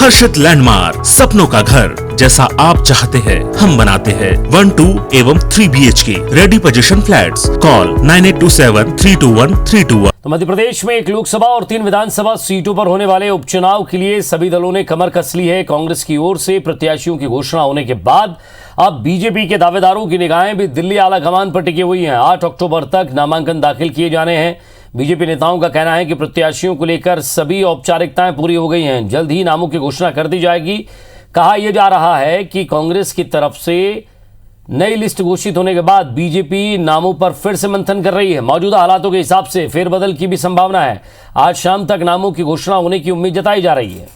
हर्षित landmark, सपनों का घर जैसा आप चाहते हैं हम बनाते हैं। 1, 2 एवं 3 BHK ready position flats. Call 9827321321। तो मध्य प्रदेश में 1 लोकसभा और 3 विधानसभा सीटों पर होने वाले उपचुनाव के लिए सभी दलों ने कमर कस ली है। कांग्रेस की ओर से प्रत्याशियों की घोषणा होने के बाद अब बीजेपी के दावेदारों की निगाहें भी दिल्ली आला कमान पर टिकी हुई हैं। 8 अक्टूबर तक नामांकन दाखिल किए जाने हैं। बीजेपी नेताओं का कहना है कि प्रत्याशियों को लेकर सभी औपचारिकताएं पूरी हो गई हैं। जल्द ही नामों की घोषणा कर दी जाएगी। कहा यह जा रहा है कि कांग्रेस की तरफ से नई लिस्ट घोषित होने के बाद बीजेपी नामों पर फिर से मंथन कर रही है। मौजूदा हालातों के हिसाब से फेरबदल की भी संभावना है। आज शाम तक नामों की घोषणा होने की उम्मीद जताई जा रही है।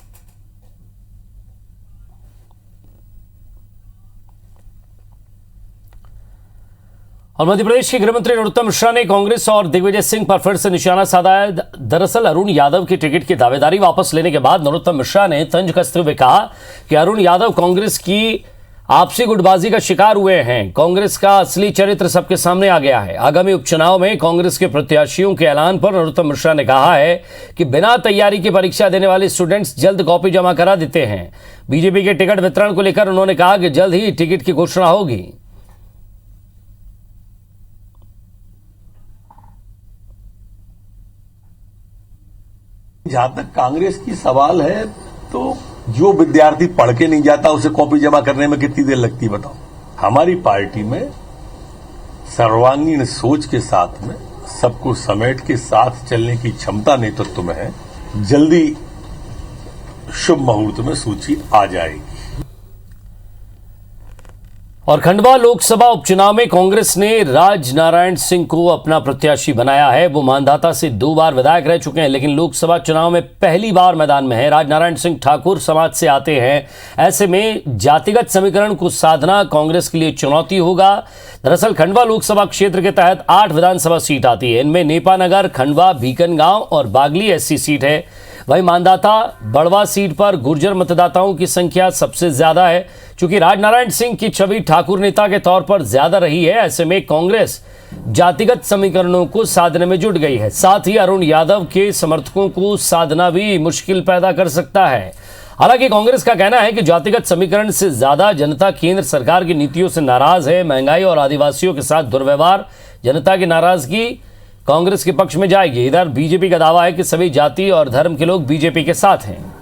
और मध्य प्रदेश के गृहमंत्री नरोत्तम मिश्रा ने कांग्रेस और दिग्विजय सिंह पर फिर से निशाना साधा है। दरअसल अरुण यादव की टिकट की दावेदारी वापस लेने के बाद नरोत्तम मिश्रा ने तंज कसते हुए कहा कि अरुण यादव कांग्रेस की आपसी गुटबाजी का शिकार हुए हैं। कांग्रेस का असली चरित्र सबके सामने आ गया है। आगामी उपचुनाव में कांग्रेस के प्रत्याशियों के ऐलान पर नरोत्तम मिश्रा ने कहा है कि बिना तैयारी की परीक्षा देने वाले स्टूडेंट्स जल्द कॉपी जमा करा देते हैं। बीजेपी के टिकट वितरण को लेकर उन्होंने कहा कि जल्द ही टिकट की घोषणा होगी। जहां तक कांग्रेस की सवाल है तो जो विद्यार्थी पढ़ के नहीं जाता उसे कॉपी जमा करने में कितनी देर लगती है बताओ। हमारी पार्टी में सर्वांगीण सोच के साथ में सबको समेट के साथ चलने की क्षमता नेतृत्व में है। जल्दी शुभ मुहूर्त में सूची आ जाएगी। और खंडवा लोकसभा उपचुनाव में कांग्रेस ने राज नारायण सिंह को अपना प्रत्याशी बनाया है। वो मानधाता से 2 बार विधायक रह चुके हैं, लेकिन लोकसभा चुनाव में पहली बार मैदान में है। राज नारायण सिंह ठाकुर समाज से आते हैं। ऐसे में जातिगत समीकरण को साधना कांग्रेस के लिए चुनौती होगा। दरअसल खंडवा लोकसभा क्षेत्र के तहत 8 विधानसभा सीट आती है। इनमें नेपानगर, खंडवा, भीकनगांव और बागली SC सीट है। वहीं मानदाता बड़वा सीट पर गुर्जर मतदाताओं की संख्या सबसे ज्यादा है। चूंकि राजनारायण सिंह की छवि ठाकुर नेता के तौर पर ज्यादा रही है, ऐसे में कांग्रेस जातिगत समीकरणों को साधने में जुट गई है। साथ ही अरुण यादव के समर्थकों को साधना भी मुश्किल पैदा कर सकता है। हालांकि कांग्रेस का कहना है कि जातिगत समीकरण से ज्यादा जनता केंद्र सरकार की नीतियों से नाराज है। महंगाई और आदिवासियों के साथ दुर्व्यवहार, जनता की नाराजगी कांग्रेस के पक्ष में जाएगी। इधर बीजेपी का दावा है कि सभी जाति और धर्म के लोग बीजेपी के साथ हैं।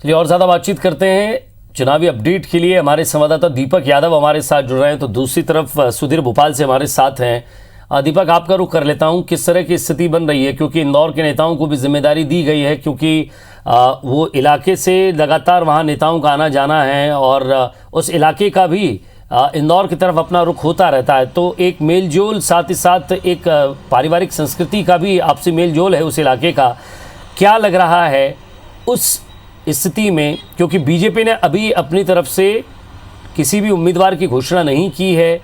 चलिए और ज्यादा बातचीत करते हैं। चुनावी अपडेट के लिए हमारे संवाददाता दीपक यादव हमारे साथ जुड़ रहे हैं, तो दूसरी तरफ सुधीर भोपाल से हमारे साथ हैं। दीपक, आपका रुख कर लेता हूं, किस तरह की स्थिति बन रही है, क्योंकि इंदौर के नेताओं को भी जिम्मेदारी दी गई है, क्योंकि वो इलाके से लगातार वहां नेताओं का आना जाना है और उस इलाके का भी इंदौर की तरफ अपना रुख होता रहता है। तो एक मेलजोल, साथ ही साथ एक पारिवारिक संस्कृति का भी आपसी मेलजोल है उस इलाके का। क्या लग रहा है उस स्थिति में, क्योंकि बीजेपी ने अभी अपनी तरफ से किसी भी उम्मीदवार की घोषणा नहीं की है,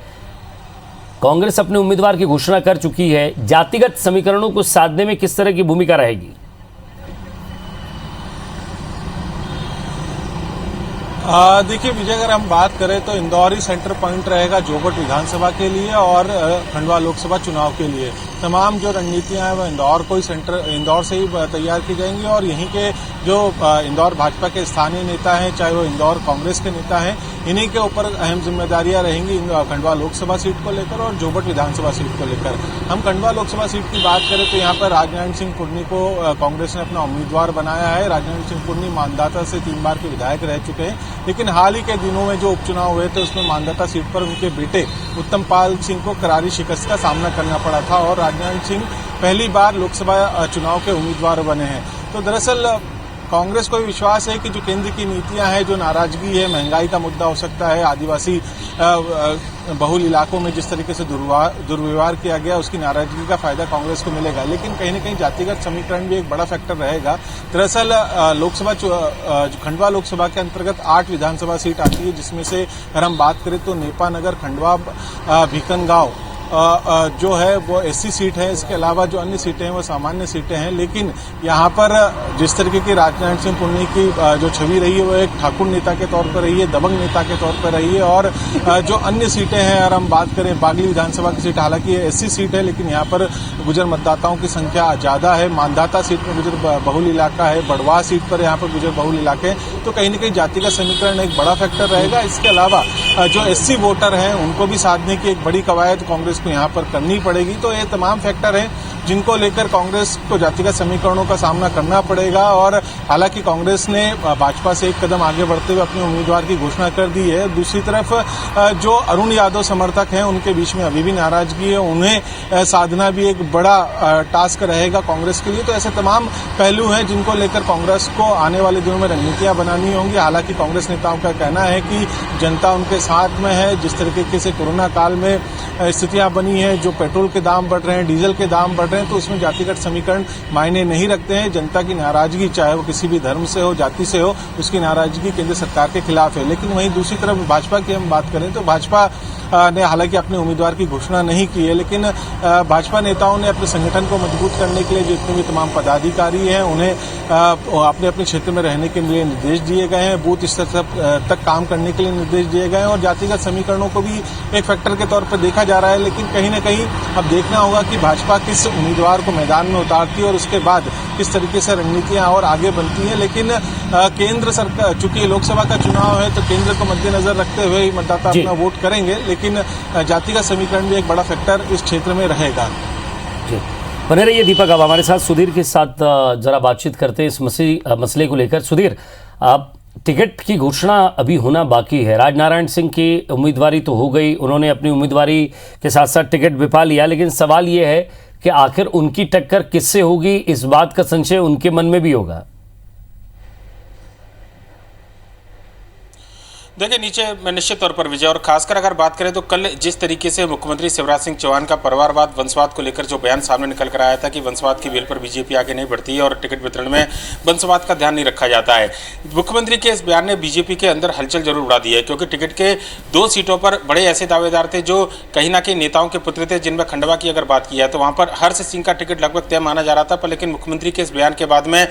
कांग्रेस अपने उम्मीदवार की घोषणा कर चुकी है, जातिगत समीकरणों को साधने में किस तरह की भूमिका रहेगी? देखिए विजय, अगर हम बात करें तो इंदौर ही सेंटर पॉइंट रहेगा जोगट विधानसभा के लिए और खंडवा लोकसभा चुनाव के लिए। तमाम जो रणनीतियां हैं वो इंदौर से ही तैयार की जाएंगी और यहीं के जो इंदौर भाजपा के स्थानीय नेता हैं, चाहे वो इंदौर कांग्रेस के नेता हैं, इन्हीं के ऊपर अहम जिम्मेदारियां रहेंगी खंडवा लोकसभा सीट को लेकर और जोगट विधानसभा सीट को लेकर। हम खंडवा लोकसभा सीट की बात करें तो यहाँ पर राजनारायण सिंह पुन्नी को कांग्रेस ने अपना उम्मीदवार बनाया है। राजनारायण सिंह पुन्नी मानदाता से 3 बार के विधायक रह चुके हैं, लेकिन हाल ही के दिनों में जो उपचुनाव हुए थे उसमें मानदाता सीट पर उनके बेटे उत्तम पाल सिंह को करारी शिकस्त का सामना करना पड़ा था और राजनारायण सिंह पहली बार लोकसभा चुनाव के उम्मीदवार बने हैं। तो दरअसल कांग्रेस को विश्वास है कि जो केंद्र की नीतियां हैं, जो नाराजगी है, महंगाई का मुद्दा हो सकता है, आदिवासी बहुल इलाकों में जिस तरीके से दुर्व्यवहार किया गया, उसकी नाराजगी का फायदा कांग्रेस को मिलेगा। लेकिन कहीं न कहीं जातिगत समीकरण भी एक बड़ा फैक्टर रहेगा। दरअसल खंडवा लोकसभा के अंतर्गत 8 विधानसभा सीट आती है, जिसमें से अगर हम बात करें तो नेपानगर, खंडवा, भीकनगांव जो है वो एससी सीट है, इसके अलावा जो अन्य सीटें हैं वो सामान्य सीटें हैं। लेकिन यहाँ पर जिस तरीके की राजनारायण सिंह पुन्नी की जो छवि रही है वो एक ठाकुर नेता के तौर पर रही है, दबंग नेता के तौर पर रही है। और जो अन्य सीटें हैं, अगर हम बात करें बागली विधानसभा की सीट, हालांकि ये एससी सीट है लेकिन यहाँ पर गुजर मतदाताओं की संख्या ज्यादा है। मांधाता सीट में गुजर बहुल इलाका है, बड़वा सीट पर यहाँ पर गुजर बहुल इलाके, तो कहीं न कहीं जाति का समीकरण एक बड़ा फैक्टर रहेगा। इसके अलावा जो एससी वोटर हैं उनको भी साधने की एक बड़ी कवायद कांग्रेस को यहाँ पर करनी पड़ेगी। तो ये तमाम फैक्टर हैं जिनको लेकर कांग्रेस को जातिगत समीकरणों का सामना करना पड़ेगा। और हालांकि कांग्रेस ने भाजपा से एक कदम आगे बढ़ते हुए अपने उम्मीदवार की घोषणा कर दी है। दूसरी तरफ जो अरुण यादव समर्थक हैं उनके बीच में अभी भी नाराजगी है, उन्हें साधना भी एक बड़ा टास्क रहेगा कांग्रेस के लिए। तो ऐसे तमाम पहलू हैं जिनको लेकर कांग्रेस को आने वाले दिनों में रणनीतियां बनानी होंगी। हालांकि कांग्रेस नेताओं का कहना है कि जनता उनके साथ में है। जिस तरीके से कोरोना काल में स्थितियां बनी है, जो पेट्रोल के दाम बढ़ रहे हैं, डीजल के दाम बढ़ रहे हैं, तो उसमें जातिगत समीकरण मायने नहीं रखते हैं। जनता की नाराजगी चाहे वो किसी भी धर्म से हो, जाति से हो, उसकी नाराजगी केंद्र सरकार के खिलाफ है। लेकिन वहीं दूसरी तरफ भाजपा की हम बात करें तो भाजपा ने हालांकि अपने उम्मीदवार की घोषणा नहीं की है, लेकिन भाजपा नेताओं ने अपने संगठन को मजबूत करने के लिए जितने भी तमाम पदाधिकारी हैं उन्हें अपने अपने क्षेत्र में रहने के लिए निर्देश दिए गए हैं, बूथ स्तर तक काम करने के लिए निर्देश दिए गए हैं और जातिगत समीकरणों को भी एक फैक्टर के तौर पर देखा जा रहा है। लेकिन कहीं न कहीं अब देखना होगा कि भाजपा किस उम्मीदवार को मैदान में उतारती है और उसके बाद किस तरीके से रणनीतियां और आगे बनती हैं। लेकिन केंद्र सरकार, चूंकि लोकसभा का चुनाव है तो केंद्र को मद्देनजर रखते हुए ही मतदाता अपना वोट करेंगे, लेकिन जातिगत समीकरण भी एक बड़ा फैक्टर इस क्षेत्र में रहेगा। जी, बने रहिए दीपक। अब हमारे साथ सुधीर के साथ जरा बातचीत करते हैं इस मसले को लेकर। सुधीर, आप टिकट की घोषणा अभी होना बाकी है। राजनारायण सिंह की उम्मीदवारी तो हो गई, उन्होंने अपनी उम्मीदवारी के साथ साथ टिकट भी पा लिया, लेकिन सवाल ये है कि आखिर उनकी टक्कर किससे होगी, इस बात का संशय उनके मन में भी होगा। देखिए, नीचे में निश्चित तौर पर विजय, और खासकर अगर बात करें तो कल जिस तरीके से मुख्यमंत्री शिवराज सिंह चौहान का परिवारवाद, वंशवाद को लेकर जो बयान सामने निकल कर आया था कि वंशवाद की बेल पर बीजेपी आगे नहीं बढ़ती है और टिकट वितरण में वंशवाद का ध्यान नहीं रखा जाता है। मुख्यमंत्री के इस बयान ने बीजेपी के अंदर हलचल जरूर उड़ा दी है, क्योंकि टिकट के 2 सीटों पर बड़े ऐसे दावेदार थे जो कहीं ना कहीं नेताओं के पुत्र थे, जिनमें खंडवा की अगर बात की जाए तो वहां पर हर्ष सिंह का टिकट लगभग तय माना जा रहा था, पर लेकिन मुख्यमंत्री के इस बयान के बाद में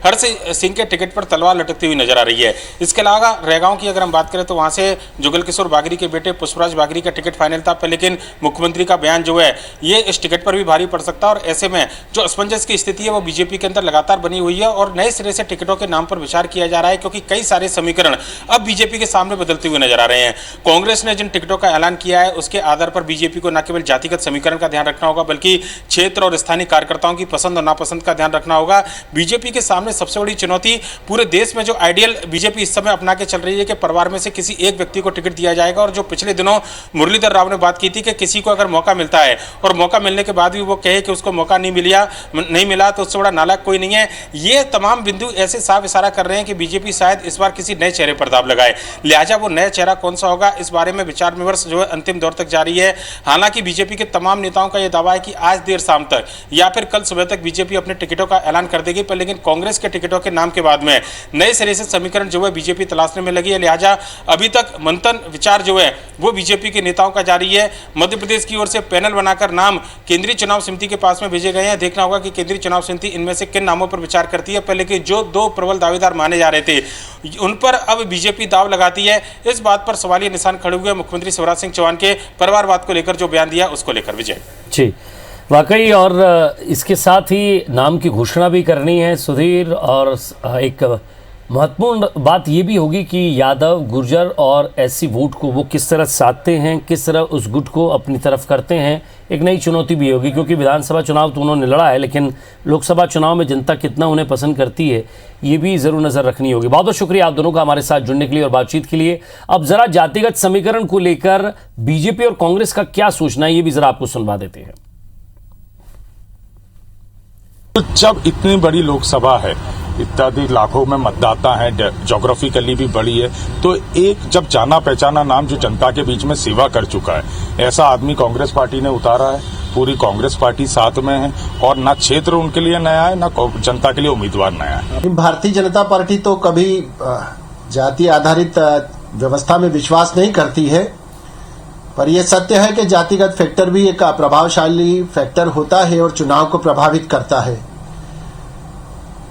हर्ष सिंह के टिकट पर तलवार लटकती हुई नजर आ रही है। इसके अलावा रैगांव की अगर हम बात करें तो वहां से जुगल किशोर बागरी के बेटे पुष्पराज बागरी का टिकट फाइनल था, पर लेकिन मुख्यमंत्री का बयान जो है ये इस टिकट पर भी भारी पड़ सकता है। और ऐसे में जो असमंजस की स्थिति है वो बीजेपी के अंदर लगातार बनी हुई है और नए सिरे से टिकटों के नाम पर विचार किया जा रहा है, क्योंकि कई सारे समीकरण अब बीजेपी के सामने बदलते हुए नजर आ रहे हैं। कांग्रेस ने जिन टिकटों का ऐलान किया है उसके आधार पर बीजेपी को न केवल जातिगत समीकरण का ध्यान रखना होगा, बल्कि क्षेत्र और स्थानीय कार्यकर्ताओं की पसंद और नापसंद का ध्यान रखना होगा। बीजेपी के सामने सबसे बड़ी चुनौती पूरे देश में जो आइडियल बीजेपी इस समय अपना के चल रही है कि परिवार में से किसी एक व्यक्ति को टिकट दिया जाएगा, और जो पिछले दिनों मुरलीधर राव ने बात की थी कि किसी को अगर मौका मिलता है और मौका मिलने के बाद भी वो कहे कि उसको मौका नहीं मिला तो उससे बड़ा नालायक कोई नहीं है। ये तमाम बिंदु ऐसे साफ इशारा कर रहे हैं कि बीजेपी शायद इस बार किसी नए चेहरे पर दाव लगाए, लिहाजा वो नया चेहरा कौन सा होगा इस बारे में विचार विमर्श जो है अंतिम दौर तक जारी है। हालांकि बीजेपी के तमाम नेताओं का यह दावा है कि आज देर शाम तक या फिर कल सुबह तक बीजेपी अपने टिकटों का ऐलान कर देगी, पर लेकिन कांग्रेस के टिकटों के नाम के बाद में नए सिरे से समीकरण जो है बीजेपी तलाशने में लगी है। लिहाजा अभी तक मंथन विचार जो है वो बीजेपी के नेताओं का जारी है। मध्य प्रदेश की ओर से पैनल बनाकर नाम केंद्रीय चुनाव समिति के पास में भेजे गए हैं। देखना होगा कि केंद्रीय चुनाव समिति इनमें से किन नामों पर विचार करती है, पहले के जो 2 प्रबल दावेदार माने जा रहे थे उन पर अब बीजेपी दाव लगाती है। इस बात पर सवालिया निशान खड़े हुए मुख्यमंत्री शिवराज सिंह चौहान के परिवारवाद को लेकर जो बयान दिया उसको लेकर। विजय जी, वाकई, और इसके साथ ही नाम की घोषणा भी करनी है सुधीर, और एक महत्वपूर्ण बात ये भी होगी कि यादव, गुर्जर और एससी वोट को वो किस तरह साधते हैं, किस तरह उस गुट को अपनी तरफ करते हैं। एक नई चुनौती भी होगी, क्योंकि विधानसभा चुनाव तो उन्होंने लड़ा है, लेकिन लोकसभा चुनाव में जनता कितना उन्हें पसंद करती है ये भी ज़रूर नज़र रखनी होगी। बहुत बहुत शुक्रिया आप दोनों का हमारे साथ जुड़ने के लिए और बातचीत के लिए। अब ज़रा जातिगत समीकरण को लेकर बीजेपी और कांग्रेस का क्या सोचना है ये भी ज़रा आपको सुनवा देते हैं। जब इतनी बड़ी लोकसभा है, इत्यादि लाखों में मतदाता है, ज्योग्राफिकली भी बड़ी है, तो एक जब जाना पहचाना नाम जो जनता के बीच में सेवा कर चुका है, ऐसा आदमी कांग्रेस पार्टी ने उतारा है। पूरी कांग्रेस पार्टी साथ में है और ना क्षेत्र उनके लिए नया है, ना जनता के लिए उम्मीदवार नया है। भारतीय जनता पार्टी तो कभी जाति आधारित व्यवस्था में विश्वास नहीं करती है। पर यह सत्य है कि जातिगत फैक्टर भी एक प्रभावशाली फैक्टर होता है और चुनाव को प्रभावित करता है।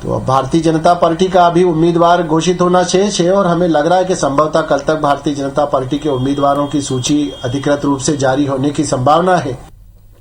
तो अब भारतीय जनता पार्टी का अभी उम्मीदवार घोषित होना शेष है और हमें लग रहा है कि संभवतः कल तक भारतीय जनता पार्टी के उम्मीदवारों की सूची अधिकृत रूप से जारी होने की संभावना है।